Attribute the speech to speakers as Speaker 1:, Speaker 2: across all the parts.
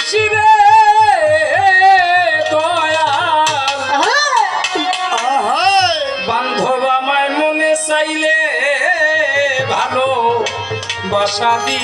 Speaker 1: শিরে দয়াল বান্ধব আমায় মনে চাইলে ভালো বাসা দি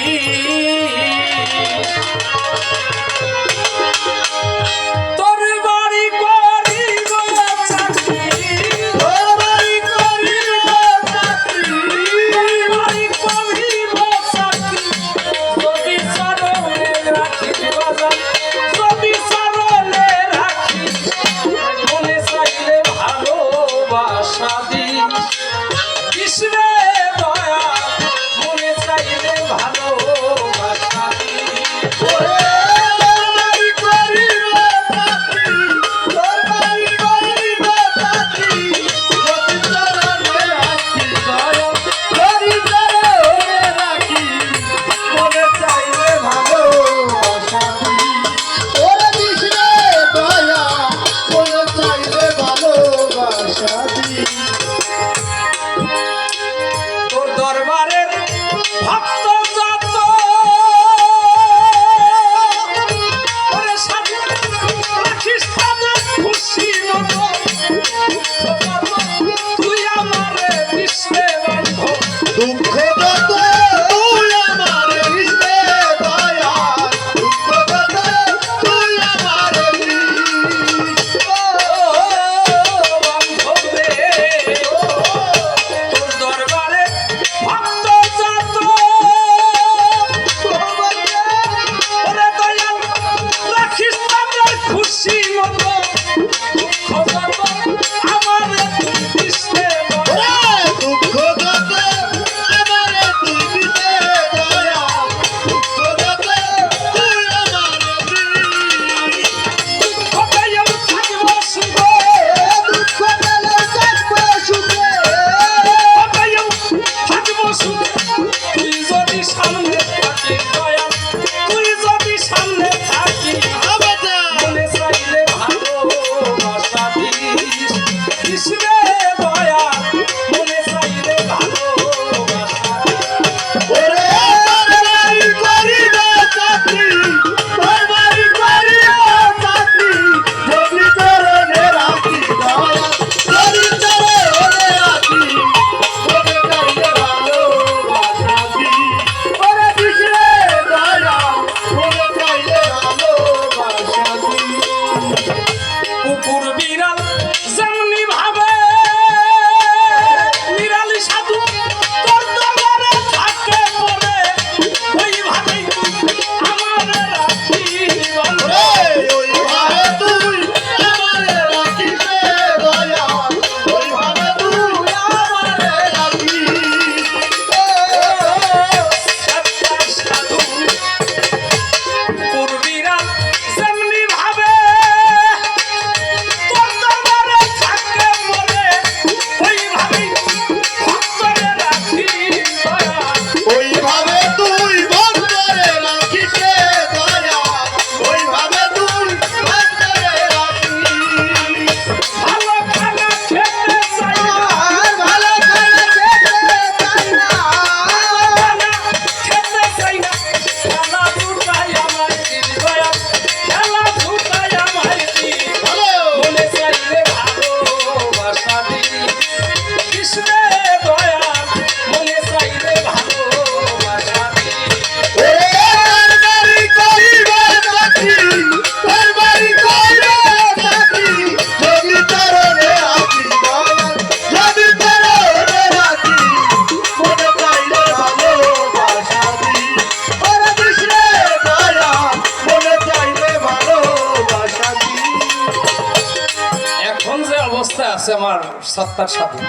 Speaker 1: আছে আমার সত্তার সাধু,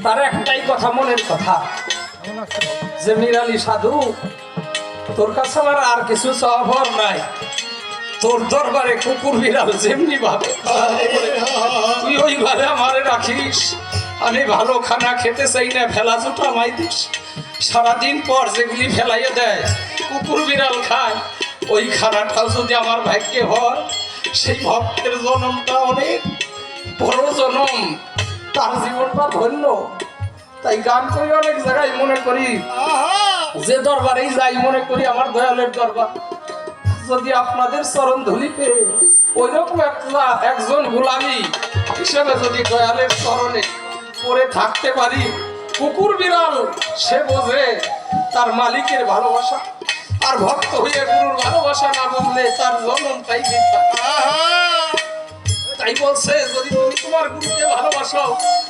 Speaker 1: তার একটাই কথা, মনের কথা, যে মিরালি সাধু তোর কাছে আমার আর কিছু চাওয়ার নাই, তোর দরবারে কুকুর বিড়াল যেমনি ভাবে তুই ওইভাবে আমারে রাখিস। আমি ভালো খানা খেতে চাই না, ফেলা জুটা মাই দিস। সারাদিন পর যেগুলি ফেলাইয়ে দেয় কুকুর বিড়াল খায়, ওই খানাটাও যদি আমার ভাগ্যে হয়, সেই ভক্তের জন্মটা অনেক বড় জন্ম, তার জীবনটা ধন্য। তাই গান করি অনেক জায়গায় মনে করি, যে দরবারেই যাই মনে করি আমার দয়ালের দরবার, যদি আপনাদের চরণ ধুলি পেয়ে ওইরকম একজন গোলামি হিসেবে যদি দয়ালের চরণে পড়ে থাকতে পারি, কুকুর বিড়াল সে বোঝে তার মালিকের ভালোবাসা, আর ভক্ত হয়ে গুরুর ভালোবাসা না বুঝলে তার জন্মটাই মিথ্যা। তাই বলছে যদি তুমি তোমার গুরুকে ভালোবাসো,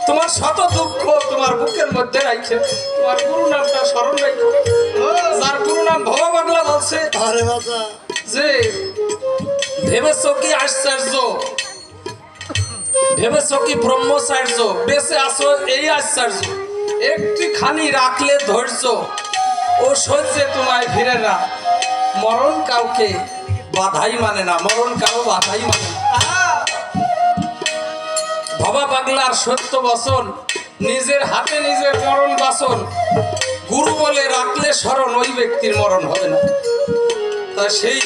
Speaker 1: তোমার শত দুঃখ তোমার বুকের মধ্যে রাখছে, তোমার গুরু নামটা স্মরণ রাখো। যার গুরু নাম ভবা পাগলা বলছে যে ভেবেছো কি আশ্চর্য, ভেবেছো কি ব্রহ্মচার্য, বেঁচে আসো এই আশ্চর্য, একটি খানি রাখলে ধৈর্য, ও সহ্যে তোমায় ফিরে না, মরণ কাউকে বাধাই মানে না, মরণ কারো বাধাই মানে না। ভবা পাগলার সত্য বচন, নিজের হাতে নিজের মরণ বাসন, গুরু বলে রাখলে স্মরণ ওই ব্যক্তির মরণ হবে না। তা সেই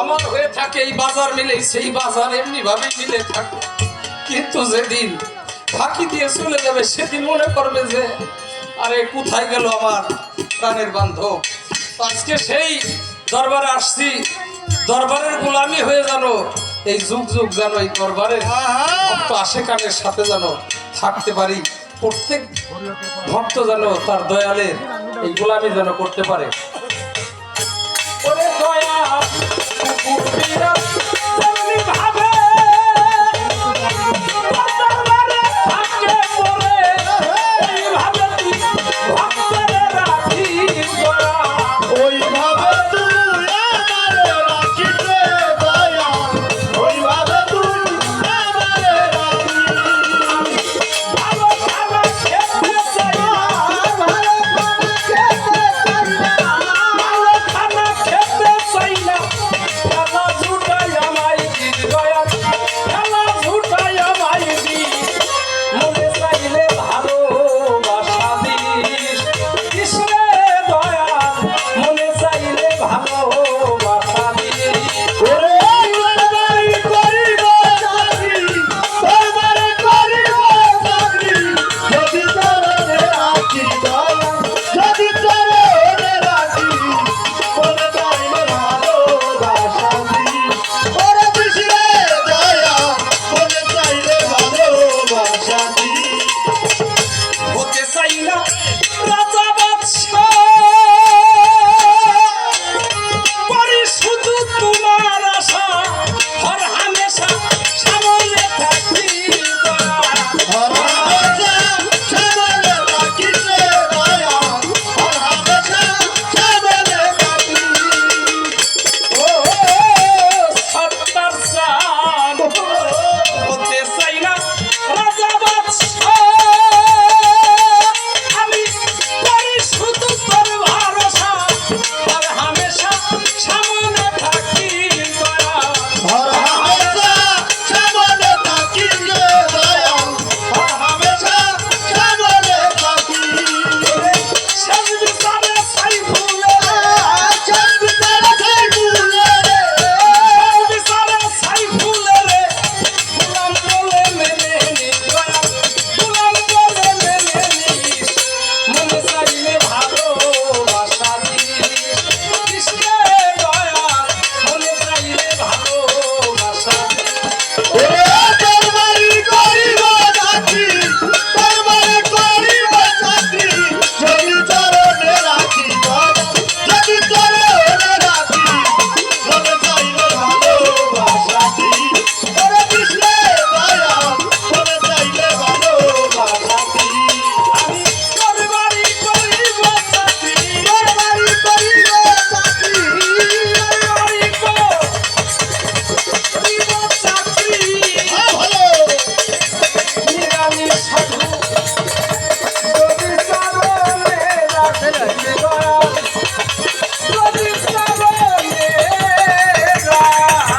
Speaker 1: অমর হয়ে থাকে এই বাজার মিলে, সেই বাজার এমনি ভাবে মিলে থাকে, কিন্তু যেদিন ফাঁকি দিয়ে চলে যাবে সেদিন মনে করবে যে আরে কোথায় গেল আমার প্রাণের বান্ধব। আজকে সেই দরবারে আসছি, দরবারের গোলামি হয়ে জানো এই যুগ যুগ জানো এই দরবারের ভক্ত আশেকানের সাথে জানো থাকতে পারি, প্রত্যেক ভক্ত যেন তার দয়ালের এই গোলামি যেন করতে পারে। ওরে দয়া কুকুর বিড়াল